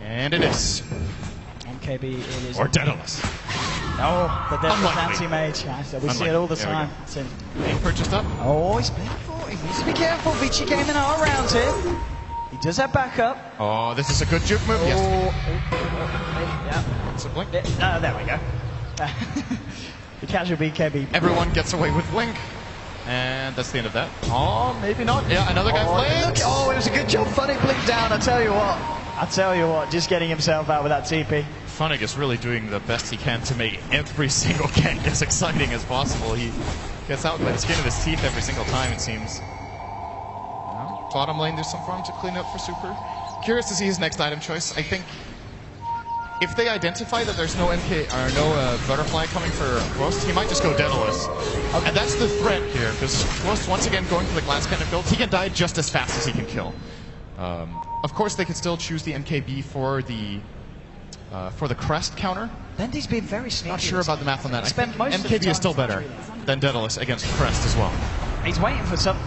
And it is. MKB, it is. Or Daedalus. Oh, the Daedalus anti-mage. Yeah, we see it all the time. Being purchased up. Oh, he's playing for it. He needs to be careful. Vici came in all rounds here. He does have backup. Oh, this is a good juke move. Yes. Yeah. It's a blink. There we go. The casual BKB. Everyone gets away with blink. And that's the end of that. Oh, maybe not. Yeah, another guy blinks. Oh, it was a good job. Funny blinked down, I tell you what. Just getting himself out with that TP. Funnig is really doing the best he can to make every single gank as exciting as possible. He gets out by the skin of his teeth every single time, it seems. Well, bottom lane, there's some farm to clean up for Super. Curious to see his next item choice. I think if they identify that there's no MK or no butterfly coming for Ghost, he might just go Daedalus. Okay. And that's the threat here, because Ghost once again going for the glass cannon build, he can die just as fast as he can kill. Of course, they could still choose the MKB for the crest counter. Dendy's been very sneaky. Not sure about the math on that. I think MKB is still better than Daedalus against crest as well. He's waiting for something.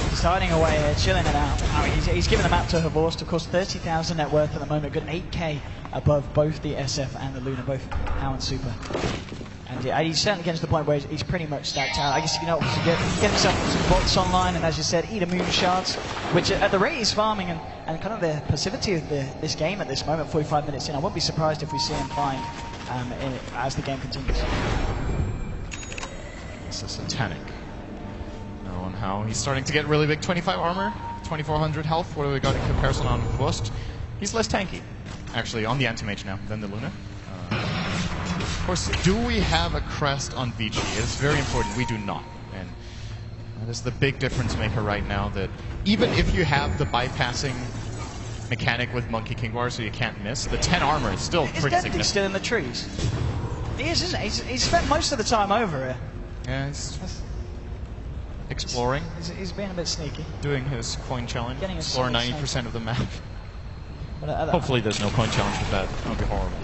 He's hiding away here, chilling it out. I mean, he's given the map to Havorst. Of course, 30,000 net worth at the moment. Got an 8k above both the SF and the Luna, both How and Super. And yeah, he's certainly getting to the point where he's pretty much stacked out. I guess, you know, get himself some bots online, and as you said, eat a moon shards, which at the rate he's farming and kind of the passivity of this game at this moment, 45 minutes in, I wouldn't be surprised if we see him climb as the game continues. This is Satanic. No, and How he's starting to get really big. 25 armor, 2400 health. What do we got in comparison on Ghost? He's less tanky, actually, on the anti-mage now than the Luna. Of course, do we have a crest on Vici? It's very important. We do not. And that is the big difference maker right now, that even if you have the bypassing mechanic with Monkey King Bar so you can't miss, the 10 armor is still pretty significant. He's still in the trees. He is, isn't he? He's spent most of the time over here. Yeah, he's exploring. He's being a bit sneaky. Doing his coin challenge. Explore 90% of the map. Hopefully there's no coin challenge with that. That would be horrible.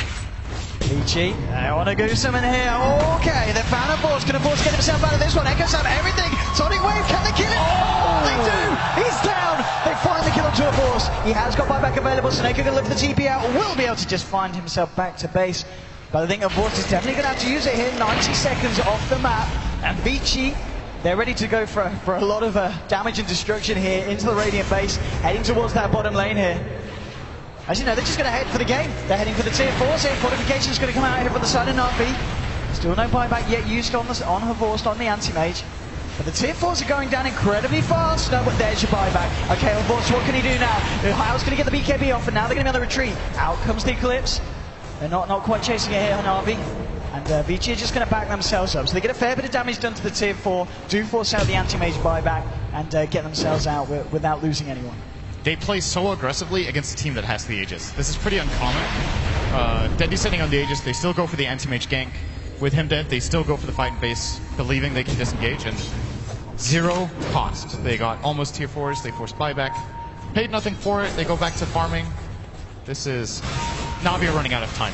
Vici, I want to go something here. Okay, they found a force. Can a force get himself out of this one? Echoes have everything. Sonic Wave, can they kill him? Oh, they do! He's down! They finally kill him to a force. He has got buyback available, so Neko can lift the TP out. Will be able to just find himself back to base. But I think a force is definitely going to have to use it here. 90 seconds off the map. And Vici, they're ready to go for a lot of damage and destruction here into the Radiant base, heading towards that bottom lane here. As you know, they're just going to head for the game. They're heading for the tier 4. So fortification is going to come out here from the side of Navi. Still no buyback yet used on Havorst, on the anti-mage. But the tier 4s are going down incredibly fast. No, but there's your buyback. Okay, Havorst, what can he do now? How's going to get the BKB off, and now they're going to be on the retreat. Out comes the Eclipse. They're not quite chasing it here on Navi. And Vici are just going to back themselves up. So they get a fair bit of damage done to the tier 4, do force out the anti-mage buyback, and get themselves out without losing anyone. They play so aggressively against a team that has the Aegis. This is pretty uncommon. Deadly sitting on the Aegis, they still go for the anti-mage gank. With him dead, they still go for the fight base, believing they can disengage, and zero cost. They got almost tier 4s, they forced buyback. Paid nothing for it, they go back to farming. This is... Navi are running out of time.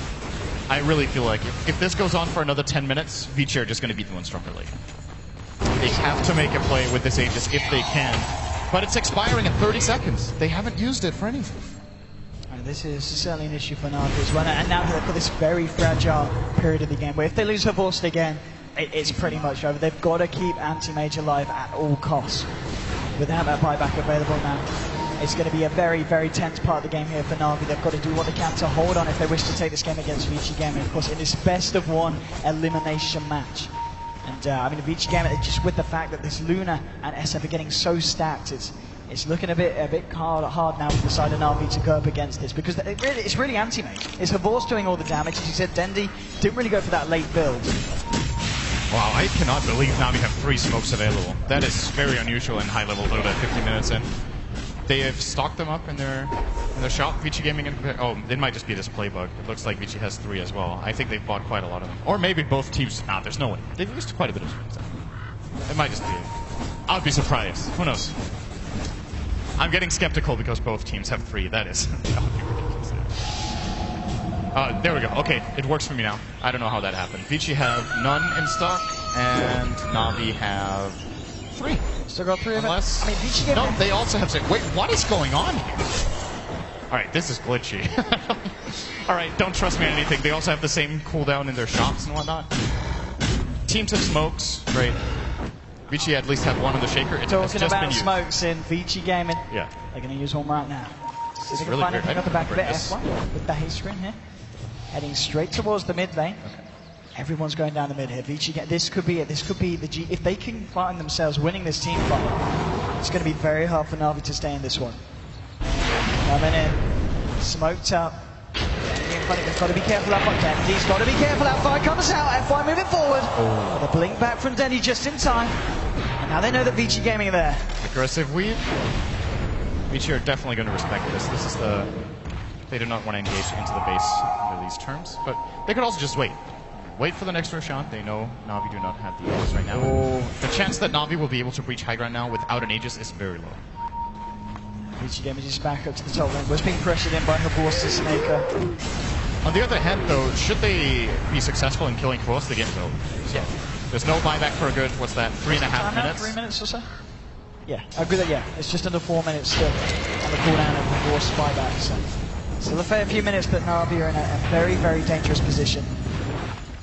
I really feel like if this goes on for another 10 minutes, Vici are just going to beat them one stronger late. They have to make a play with this Aegis if they can. But it's expiring in 30 seconds. They haven't used it for anything. And this is certainly an issue for Navi as well. And now they've got this very fragile period of the game where if they lose Havorst again, it's pretty much over. They've got to keep anti-mage alive at all costs. Without that buyback available now, it's going to be a very, very tense part of the game here for Navi. They've got to do what they can to hold on if they wish to take this game against Vici Gaming. Of course, in this best of one elimination match. And I mean, the Vici game, just with the fact that this Luna and SF are getting so stacked, it's looking a bit hard now for the side of Navi to go up against this, because it's really anti-mage. It's Havorst doing all the damage. As you said, Dendy didn't really go for that late build. Wow, I cannot believe Navi have 3 smokes available. That is very unusual in high-level Dota 50 minutes in. They have stocked them up in their shop, Vici Gaming. Oh, it might just be this play bug. It looks like Vici has 3 as well. I think they've bought quite a lot of them. Or maybe both teams. Nah, there's no way. They've used quite a bit of smokes. It might just be. I'd be surprised. Who knows? I'm getting skeptical because both teams have 3. That is. That would be ridiculous. There we go. Okay, it works for me now. I don't know how that happened. Vici have none in stock, and Navi have 3. Still got 3 of it. Unless, I mean, Vici game. No, they also have 6. Wait, what is going on here? Alright, this is glitchy. Alright, don't trust me on anything. They also have the same cooldown in their shots and whatnot. Teams have smokes, great. Vici at least had one in the shaker. It's Talking just about been used. smokes in Vici Gaming. Yeah. They're going to use one right now. This is They're really going to weird. find anything at the back of it. This. F1 with the haste screen here. Heading straight towards the mid lane. Okay. Everyone's going down the mid here. Vici, this could be it. This could be the G. If they can find themselves winning this team fight, it's going to be very hard for Na'Vi to stay in this one. Coming in, smoked up. They've got to be careful up on Dendy. He's got to be careful. F5 comes out. F5 moving forward. Oh. The blink back from Dendy just in time. And now they know that Vici Gaming are there. Aggressive weave. Vici are definitely going to respect this. This is the... They do not want to engage into the base under these terms. But they could also just wait. Wait for the next Roshan. They know Na'Vi do not have the Aegis right now. Oh. The chance that Na'Vi will be able to breach high ground now without an Aegis is very low. Vici Gaming is back up to the top lane. Was being pressured in by Havor's to Snaker. On the other hand, though, should they be successful in killing Kvost, the game's over. So, there's no buyback for a good, what's that, 3.5 minutes? 3 minutes or so? Yeah, I agree that, yeah. It's just under 4 minutes still on the cooldown of Havor's buyback. So still a fair few minutes, but Na'Vi are in a very, very dangerous position.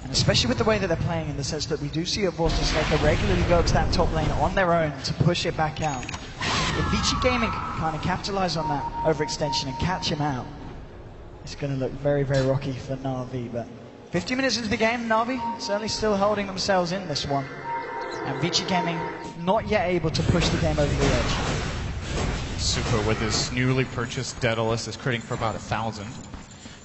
And especially with the way that they're playing, in the sense that we do see Havor's and Snaker regularly go to that top lane on their own to push it back out. If Vici Gaming can kind of capitalize on that overextension and catch him out, it's going to look very, very rocky for Na'Vi. But 50 minutes into the game, Na'Vi certainly still holding themselves in this one. And Vici Gaming not yet able to push the game over the edge. Super with his newly purchased Daedalus is critting for about 1,000.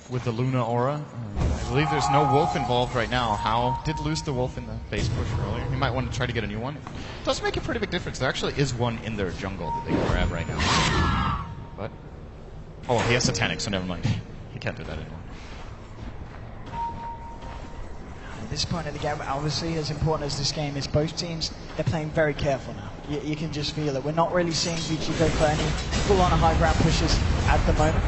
With the Luna Aura, I believe there's no Wolf involved right now. How did lose the Wolf in the base push earlier. He might want to try to get a new one. It does make a pretty big difference. There actually is one in their jungle that they can grab right now. But, oh, well, he has Satanic, so never mind. He can't do that anymore. At this point of the game, obviously, as important as this game is, both teams, they're playing very careful now. You can just feel it. We're not really seeing Vici go for any full-on high ground pushes at the moment.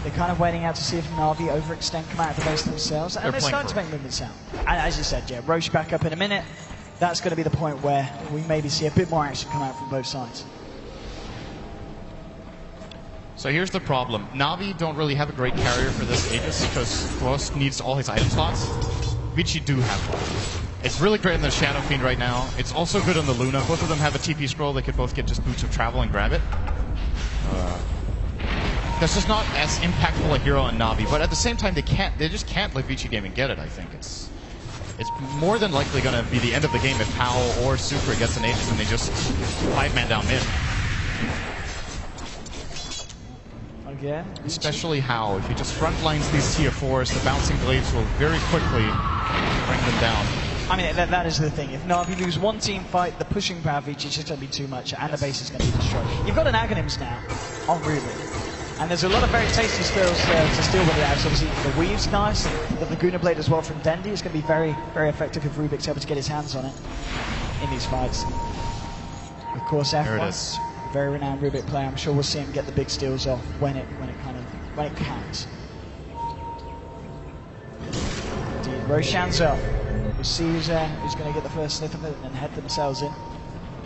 They're kind of waiting out to see if Na'Vi overextend, come out of the base themselves, and they're starting to make movements out. And as you said, yeah, Roche back up in a minute. That's going to be the point where we maybe see a bit more action come out from both sides. So here's the problem. Na'Vi don't really have a great carrier for this Aegis because Kvost needs all his item slots. Vici do have one. It's really great in the Shadow Fiend right now. It's also good on the Luna. Both of them have a TP scroll. They could both get just Boots of Travel and grab it. That's just not as impactful a hero on Na'Vi, but at the same time, they just can't let Vici Gaming get it, I think. It's more than likely going to be the end of the game if Powell or Super gets an Aegis and they just 5-man down mid. Again? Especially How. If he just frontlines these tier 4s, the bouncing blades will very quickly bring them down. I mean, that is the thing. If Na'Vi lose one team fight, the pushing power of Vici is just going to be too much, and the base is going to be destroyed. You've got an Aghanims now on Rubik. And there's a lot of very tasty skills to steal with it out. So obviously the Weave's nice, the Laguna Blade as well from Dendy is going to be very, very effective if Rubik's able to get his hands on it in these fights. Of course, F1, very renowned Rubik player. I'm sure we'll see him get the big steals off when it counts. Indeed, Roshan's up. We'll see who's going to get the first sniff of it and head themselves in.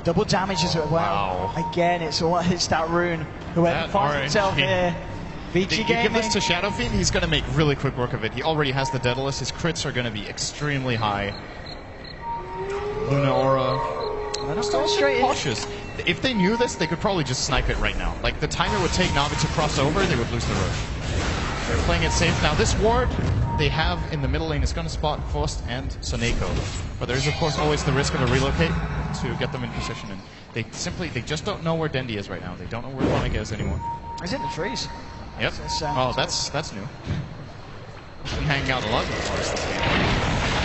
Double damage as well. Wow. Again, it's that rune. Whoever finds himself here. Vici Gaming. You give this to Shadow Fiend, he's going to make really quick work of it. He already has the Daedalus. His crits are going to be extremely high. Luna Aura. They're still straight cautious. If they knew this, they could probably just snipe it right now. Like, the time it would take Na'Vi to cross over, they would lose the rush. They're playing it safe. Now, this ward they have in the middle lane is going to spot Kvost and Soneko. But there is, of course, always the risk of a relocate to get them in position. And they just don't know where Dendy is right now. They don't know where Monica is anymore. He's in the trees. Yep. Oh, that's new. He's been hanging out a lot with Forest this game.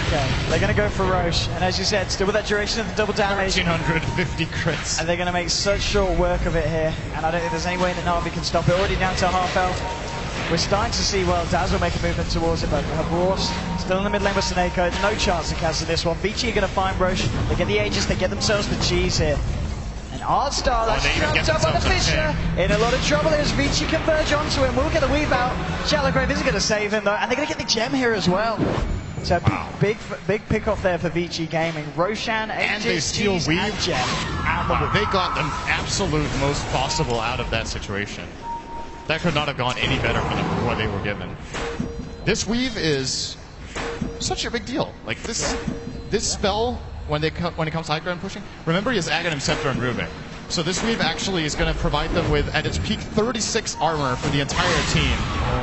Okay, they're going to go for Roche. And as you said, still with that duration of the double damage. 1,350 crits. And they're going to make such short work of it here. And I don't think there's any way that Na'Vi can stop it. Already down to half health. We're starting to see, well, Daz will make a movement towards it, but Havor's still in the mid lane with Soneko. No chance to cancel this one. Vici are going to find Roche. They get the Aegis, they get themselves the cheese here. And Artstar, that's jumped up by the Fisher. In a lot of trouble as Vici converge onto him. We'll get the weave out. Shallow isn't going to save him, though. And they're going to get the gem here as well. So big pick off there for Vici Gaming. Roshan, and they steal weave. And gem. Wow, they got the absolute most possible out of that situation. That could not have gone any better for them for what they were given. This weave is such a big deal. Like this spell, when it comes to high ground pushing, remember he has Aghanim, Scepter, and Rubik. So this weave actually is going to provide them with, at its peak, 36 armor for the entire team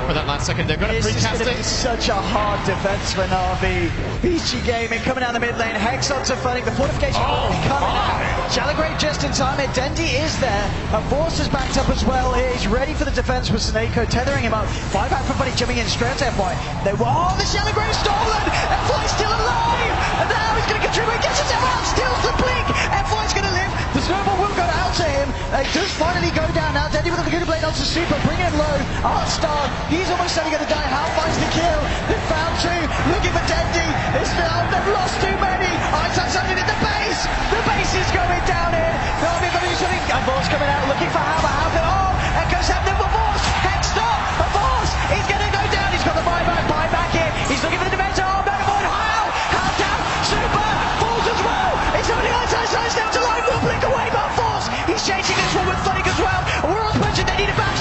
for that last second. They're going to precast it. It's such a hard defense for Na'Vi. Peachy Gaming coming down the mid lane. Hexons are fighting. The fortification coming out. Shalagrave just in time. Dendi is there. And Force is backed up as well. He's ready for the defense with Snako tethering him up. Buyback from Buddy jumping in straight to FY. The Shalagrave stolen. FY's still alive. And now he's going to contribute. Gets himself out. Steals the blink. FY's going to live. The snowball will go out to him. It does finally go down now. Dendi with the Laguna Blade onto Super. Bring him low. Artstar. He's almost certainly going to die. How finds the kill? They've found two. Looking for Dendi. It's now. They've lost too many. Artstar's something at the base. The base is going down here. Na'Vi going to do something. And Force coming out looking for Hammer. Echoes happening for Force. Hexstar. Force. He's going to go down. He's got the buyback here. He's looking for the Dementor. How down. Super. Falls as well. It's only outside down to line. Will blink away, but Force. He's chasing this one with Flick as well. We're on punch. They need a bash.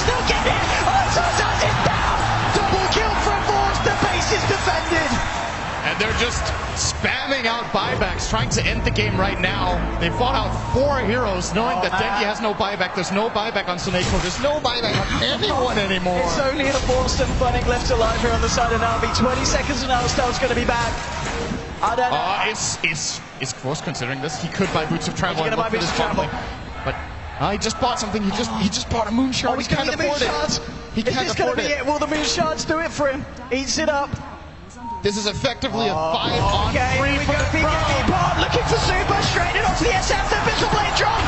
They'll get it. Artstar is down. Double kill from Force. The base is defended. And they're just spamming out buybacks, trying to end the game right now. They fought out 4 heroes, knowing that Dendi has no buyback. There's no buyback on Snako. There's no buyback on anyone anymore. It's only the Boston Funning left alive here on the side of Na'Vi. 20 seconds and Alstar's going to be back. I don't know. Is Force considering this? He could buy Boots of Travel and look for this family. But he just bought something. He just bought a Moon Shard. He can't afford it. He can't afford it. Will the Moon Shards do it for him? Eats it up. This is effectively a 5-on-3 for the Pro. Looking for Super, straight in onto the SF, the Missile Blade drop.